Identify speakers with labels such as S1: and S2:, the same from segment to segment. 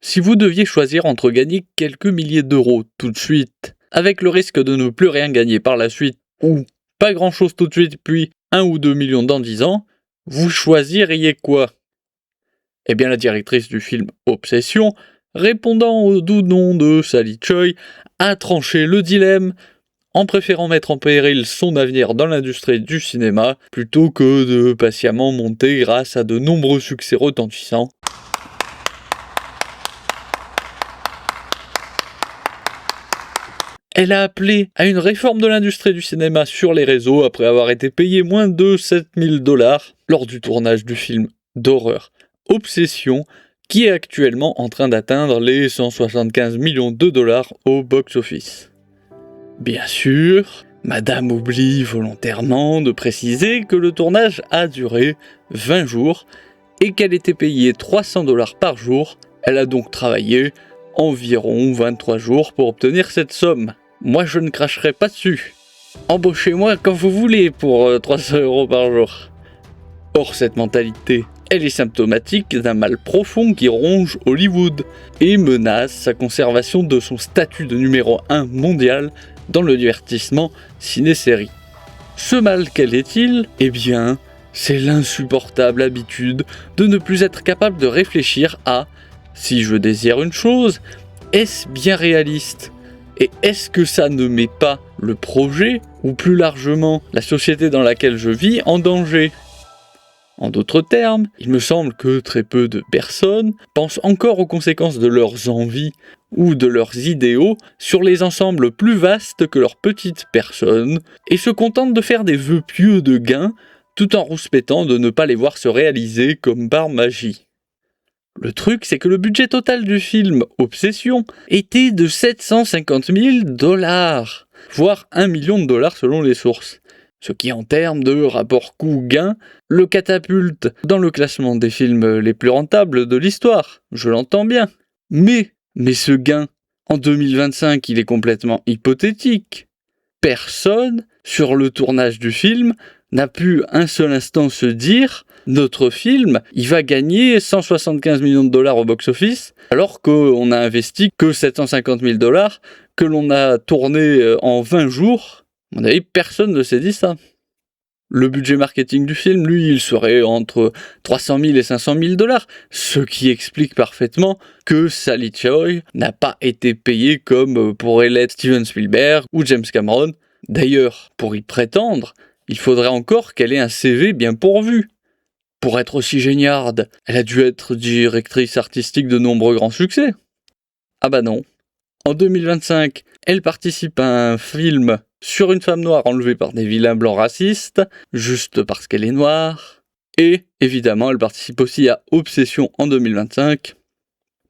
S1: Si vous deviez choisir entre gagner quelques milliers d'euros tout de suite, avec le risque de ne plus rien gagner par la suite, ou pas grand-chose tout de suite, puis 1 ou 2 millions dans 10 ans, vous choisiriez quoi? Eh bien, la directrice du film Obsession, répondant au doux nom de Sally Choi, a tranché le dilemme en préférant mettre en péril son avenir dans l'industrie du cinéma plutôt que de patiemment monter grâce à de nombreux succès retentissants. Elle a appelé à une réforme de l'industrie du cinéma sur les réseaux après avoir été payée moins de 7000 $ lors du tournage du film d'horreur Obsession, qui est actuellement en train d'atteindre les 175 millions de dollars au box-office. Bien sûr, Madame oublie volontairement de préciser que le tournage a duré 20 jours et qu'elle était payée 300 $ par jour. Elle a donc travaillé environ 23 jours pour obtenir cette somme. Moi, je ne cracherai pas dessus. Embauchez-moi quand vous voulez pour 300 € par jour. Or, cette mentalité, elle est symptomatique d'un mal profond qui ronge Hollywood et menace sa conservation de son statut de numéro 1 mondial dans le divertissement ciné-série. Ce mal, quel est-il? Eh bien, c'est l'insupportable habitude de ne plus être capable de réfléchir à « si je désire une chose, est-ce bien réaliste ? Et est-ce que ça ne met pas le projet, ou plus largement la société dans laquelle je vis, en danger ?» En d'autres termes, il me semble que très peu de personnes pensent encore aux conséquences de leurs envies ou de leurs idéaux sur les ensembles plus vastes que leur petite personne et se contentent de faire des vœux pieux de gain tout en rouspétant de ne pas les voir se réaliser comme par magie. Le truc, c'est que le budget total du film Obsession était de 750 000 $, voire 1 million de dollars selon les sources. Ce qui, en termes de rapport coût-gain, le catapulte dans le classement des films les plus rentables de l'histoire. Je l'entends bien. Mais ce gain, en 2025, il est complètement hypothétique. Personne, sur le tournage du film, n'a pu un seul instant se dire « Notre film, il va gagner 175 millions de dollars au box-office, alors qu'on a investi que 750 000 $, que l'on a tourné en 20 jours ». À mon avis, personne ne s'est dit ça. Le budget marketing du film, lui, il serait entre 300 000 et 500 000 $, ce qui explique parfaitement que Sally Choi n'a pas été payée comme pourrait l'être Steven Spielberg ou James Cameron. D'ailleurs, pour y prétendre, il faudrait encore qu'elle ait un CV bien pourvu. Pour être aussi géniarde, elle a dû être directrice artistique de nombreux grands succès. Ah bah non. En 2025, elle participe à un film sur une femme noire enlevée par des vilains blancs racistes, juste parce qu'elle est noire. Et, évidemment, elle participe aussi à Obsession en 2025.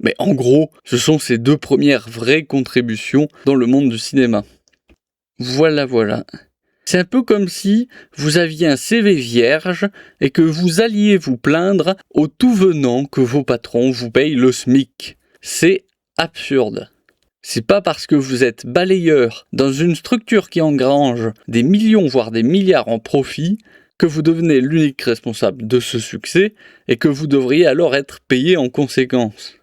S1: Mais en gros, ce sont ses 2 premières vraies contributions dans le monde du cinéma. Voilà. C'est un peu comme si vous aviez un CV vierge et que vous alliez vous plaindre au tout venant que vos patrons vous payent le SMIC. C'est absurde. C'est pas parce que vous êtes balayeur dans une structure qui engrange des millions voire des milliards en profit que vous devenez l'unique responsable de ce succès et que vous devriez alors être payé en conséquence.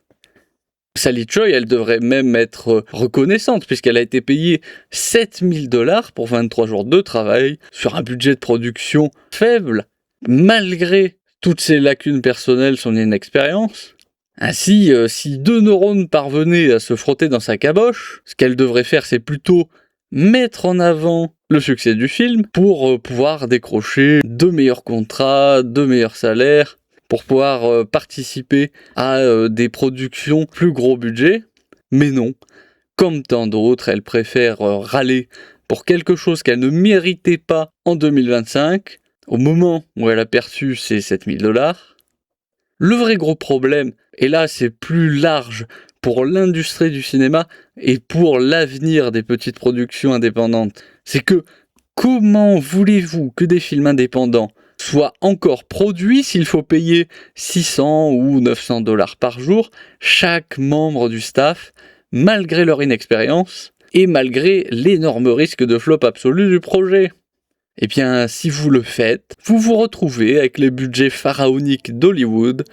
S1: Sally Choi, elle devrait même être reconnaissante puisqu'elle a été payée 7000 $ pour 23 jours de travail sur un budget de production faible, malgré toutes ses lacunes personnelles, son inexpérience. Ainsi, si 2 neurones parvenaient à se frotter dans sa caboche, ce qu'elle devrait faire, c'est plutôt mettre en avant le succès du film pour pouvoir décrocher de meilleurs contrats, de meilleurs salaires, pour pouvoir participer à des productions plus gros budget. Mais non, comme tant d'autres, elle préfère râler pour quelque chose qu'elle ne méritait pas en 2025, au moment où elle a perçu ses 7000 $. Le vrai gros problème, et là c'est plus large pour l'industrie du cinéma et pour l'avenir des petites productions indépendantes, c'est que comment voulez-vous que des films indépendants soient encore produits s'il faut payer 600 ou 900 $ par jour chaque membre du staff, malgré leur inexpérience et malgré l'énorme risque de flop absolu du projet? Eh bien, si vous le faites, vous vous retrouvez avec les budgets pharaoniques d'Hollywood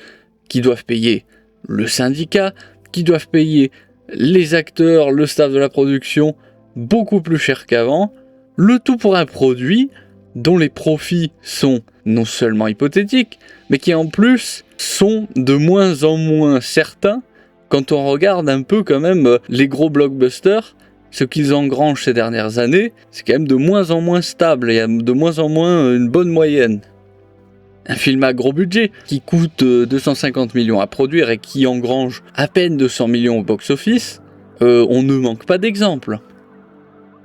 S1: qui doivent payer le syndicat, qui doivent payer les acteurs, le staff de la production, beaucoup plus cher qu'avant, le tout pour un produit dont les profits sont non seulement hypothétiques, mais qui en plus sont de moins en moins certains quand on regarde un peu quand même les gros blockbusters. Ce qu'ils engrangent ces dernières années, c'est quand même de moins en moins stable, il y a de moins en moins une bonne moyenne. Un film à gros budget qui coûte 250 millions à produire et qui engrange à peine 200 millions au box-office, on ne manque pas d'exemples.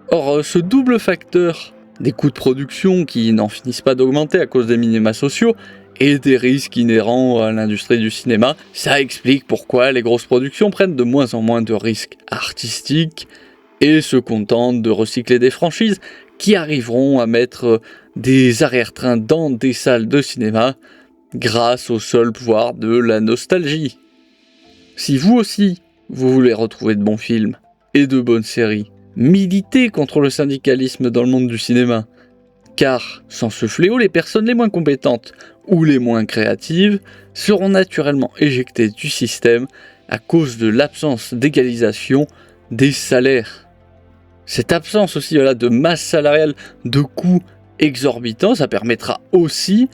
S1: Or, ce double facteur des coûts de production qui n'en finissent pas d'augmenter à cause des minima sociaux et des risques inhérents à l'industrie du cinéma, ça explique pourquoi les grosses productions prennent de moins en moins de risques artistiques et se contentent de recycler des franchises qui arriveront à mettre des arrière-trains dans des salles de cinéma grâce au seul pouvoir de la nostalgie. Si vous aussi, vous voulez retrouver de bons films et de bonnes séries, militez contre le syndicalisme dans le monde du cinéma. Car sans ce fléau, les personnes les moins compétentes ou les moins créatives seront naturellement éjectées du système à cause de l'absence d'égalisation des salaires. Cette absence aussi de masse salariale, de coûts exorbitants, ça permettra aussi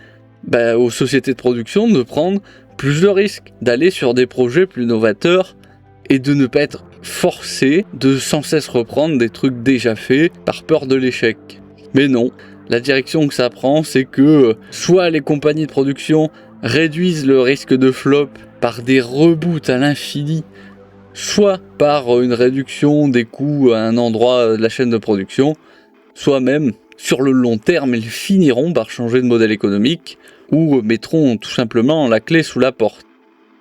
S1: aux sociétés de production de prendre plus de risques, d'aller sur des projets plus novateurs et de ne pas être forcés de sans cesse reprendre des trucs déjà faits par peur de l'échec. Mais non, la direction que ça prend, c'est que soit les compagnies de production réduisent le risque de flop par des reboots à l'infini, soit par une réduction des coûts à un endroit de la chaîne de production, soit même, sur le long terme, ils finiront par changer de modèle économique ou mettront tout simplement la clé sous la porte.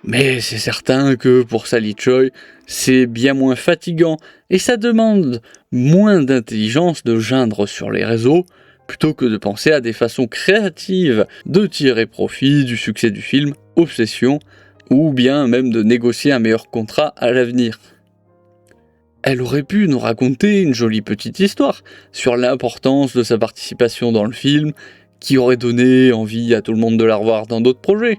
S1: Mais c'est certain que pour Sally Choi, c'est bien moins fatigant et ça demande moins d'intelligence de geindre sur les réseaux plutôt que de penser à des façons créatives de tirer profit du succès du film Obsession ou bien même de négocier un meilleur contrat à l'avenir. Elle aurait pu nous raconter une jolie petite histoire sur l'importance de sa participation dans le film qui aurait donné envie à tout le monde de la revoir dans d'autres projets.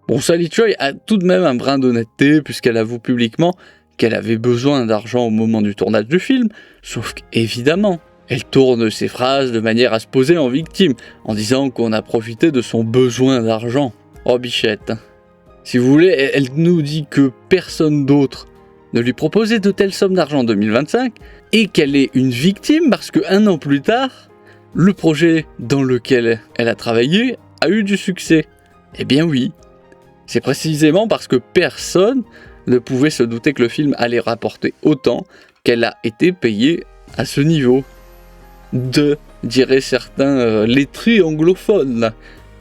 S1: Bon, Sally Choi a tout de même un brin d'honnêteté puisqu'elle avoue publiquement qu'elle avait besoin d'argent au moment du tournage du film, sauf qu'évidemment, elle tourne ses phrases de manière à se poser en victime, en disant qu'on a profité de son besoin d'argent. Oh bichette. Si vous voulez, elle nous dit que personne d'autre ne lui proposait de telles sommes d'argent en 2025 et qu'elle est une victime parce qu'un an plus tard, le projet dans lequel elle a travaillé a eu du succès. Eh bien oui, c'est précisément parce que personne ne pouvait se douter que le film allait rapporter autant qu'elle a été payée à ce niveau. Diraient certains lettrés anglophones.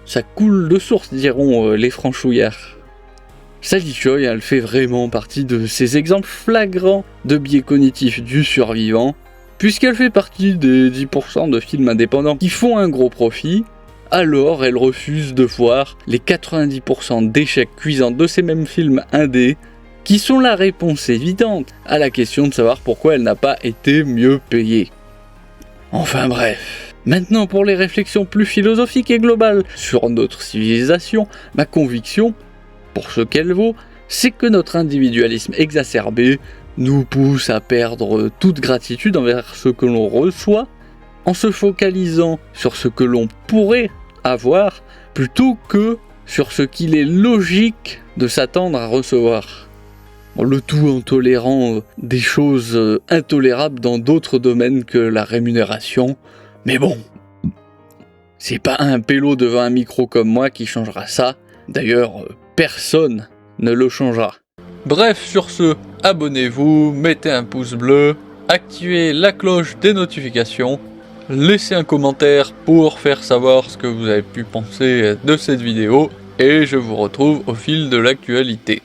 S1: Ça coule de source, diront les franchouillards. Sally Choi, elle fait vraiment partie de ces exemples flagrants de biais cognitifs du survivant, puisqu'elle fait partie des 10% de films indépendants qui font un gros profit, alors elle refuse de voir les 90% d'échecs cuisants de ces mêmes films indés, qui sont la réponse évidente à la question de savoir pourquoi elle n'a pas été mieux payée. Enfin bref. Maintenant pour les réflexions plus philosophiques et globales sur notre civilisation, ma conviction, pour ce qu'elle vaut, c'est que notre individualisme exacerbé nous pousse à perdre toute gratitude envers ce que l'on reçoit, en se focalisant sur ce que l'on pourrait avoir, plutôt que sur ce qu'il est logique de s'attendre à recevoir. Le tout en tolérant des choses intolérables dans d'autres domaines que la rémunération. Mais bon, c'est pas un pélo devant un micro comme moi qui changera ça. D'ailleurs, personne ne le changera. Bref, sur ce, abonnez-vous, mettez un pouce bleu, activez la cloche des notifications, laissez un commentaire pour faire savoir ce que vous avez pu penser de cette vidéo, et je vous retrouve au fil de l'actualité.